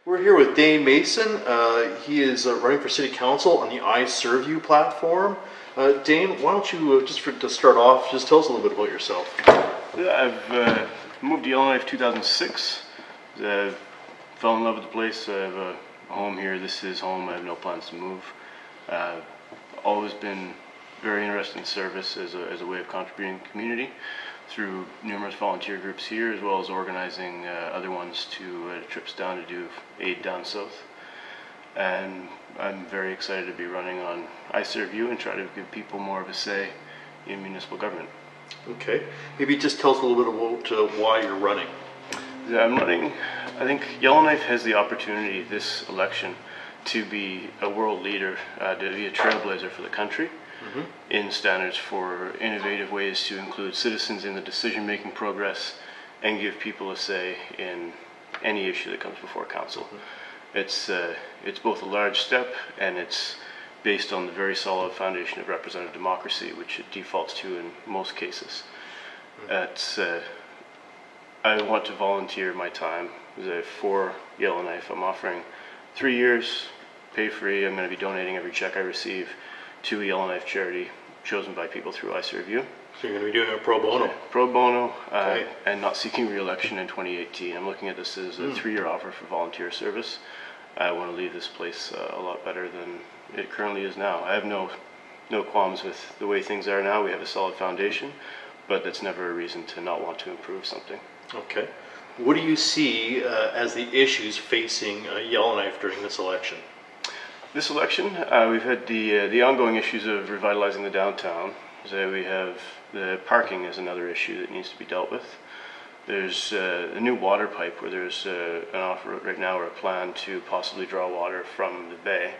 We're here with Dane Mason. He is running for City Council on the iServeU platform. Dane, why don't you, to start off, just tell us a little bit about yourself. I've moved to Yellowknife in 2006. Fell in love with the place. I have a home here. This is home. I have no plans to move. Always been very interested in service as a way of contributing to the community through numerous volunteer groups here, as well as organizing other ones to trips down to do aid down south. And I'm very excited to be running on iServeU and try to give people more of a say in municipal government. Okay, maybe just tell us a little bit about why you're running. I'm running. I think Yellowknife has the opportunity this election to be a world leader, to be a trailblazer for the country. In standards for innovative ways to include citizens in the decision-making progress and give people a say in any issue that comes before council. It's both a large step, and it's based on the very solid foundation of representative democracy, which it defaults to in most cases. I want to volunteer my time for Yellowknife. I'm offering 3 years, pay free. I'm going to be donating every check I receive to a Yellowknife charity chosen by people through iServeU. So you're going to be doing it pro bono? Pro bono, and not seeking re-election in 2018. I'm looking at this as a 3-year offer for volunteer service. I want to leave this place a lot better than it currently is now. I have no qualms with the way things are now. We have a solid foundation, but that's never a reason to not want to improve something. Okay. What do you see as the issues facing Yellowknife during this election? This election, we've had the ongoing issues of revitalizing the downtown. So we have the parking is another issue that needs to be dealt with. There's a new water pipe where there's an offer right now or a plan to possibly draw water from the bay,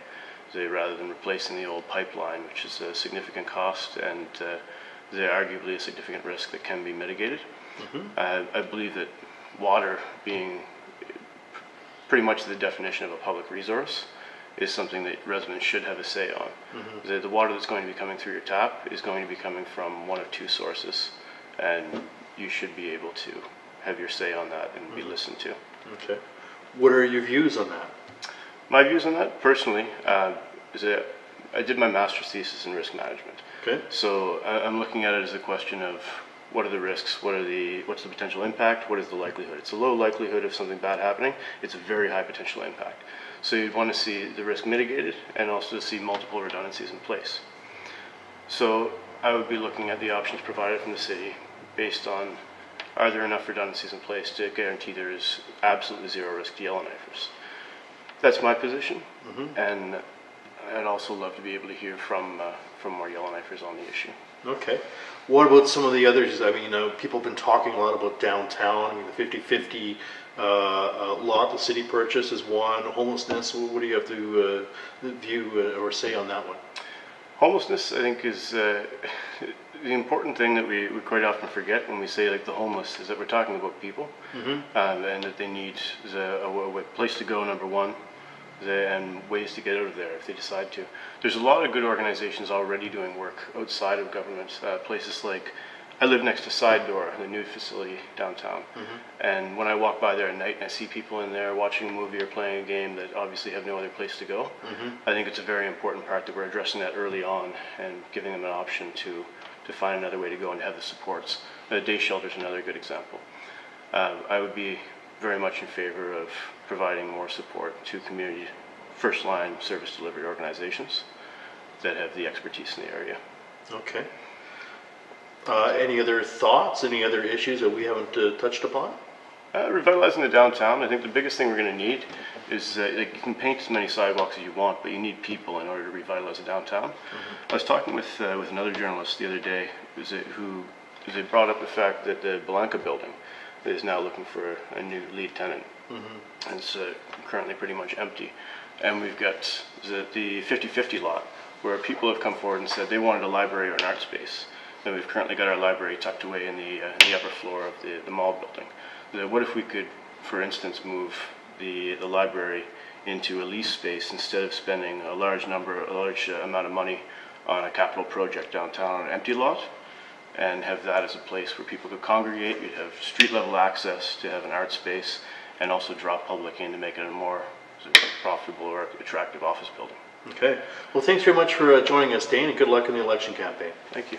rather than replacing the old pipeline, which is a significant cost and arguably a significant risk that can be mitigated. I believe that water being pretty much the definition of a public resource is something that residents should have a say on. The water that's going to be coming through your tap is going to be coming from one of 2 sources, and you should be able to have your say on that and be listened to. Okay. What are your views on that? My views on that, personally, is that I did my master's thesis in risk management. Okay. So I'm looking at it as a question of what are the risks, what's the potential impact, what is the likelihood. It's a low likelihood of something bad happening, it's a very high potential impact. So you'd want to see the risk mitigated and also see multiple redundancies in place. So I would be looking at the options provided from the city based on, are there enough redundancies in place to guarantee there is absolutely zero risk to Yellowknifers. That's my position, and I'd also love to be able to hear from more Yellowknifers on the issue. Okay. What about some of the others? I mean, people have been talking a lot about downtown. I mean, the 50-50 lot the city purchased is one. Homelessness, what do you have to view or say on that one? Homelessness, I think, is the important thing that we quite often forget when we say like the homeless is that we're talking about people, and that they need a place to go, number one, and ways to get out of there if they decide to. There's a lot of good organizations already doing work outside of government. Places like, I live next to Side Door, the new facility downtown, and when I walk by there at night and I see people in there watching a movie or playing a game that obviously have no other place to go, I think it's a very important part that we're addressing that early on and giving them an option to find another way to go and have the supports. Day shelter is another good example. I would be very much in favor of providing more support to community first-line service delivery organizations that have the expertise in the area. Okay. Any other thoughts, any other issues that we haven't touched upon? Revitalizing the downtown, I think the biggest thing we're going to need is you can paint as many sidewalks as you want, but you need people in order to revitalize the downtown. I was talking with another journalist the other day who brought up the fact that the Blanca building is now looking for a new lead tenant. And it's currently pretty much empty. And we've got the 50-50 lot where people have come forward and said they wanted a library or an art space. And we've currently got our library tucked away in the upper floor of the mall building. What if we could, for instance, move the library into a lease space instead of spending a large amount of money on a capital project downtown on an empty lot, and have that as a place where people could congregate. You'd have street level access to have an art space, and also draw public in to make it a more profitable or attractive office building. Okay. Well, thanks very much for joining us, Dane, and good luck in the election campaign. Thank you.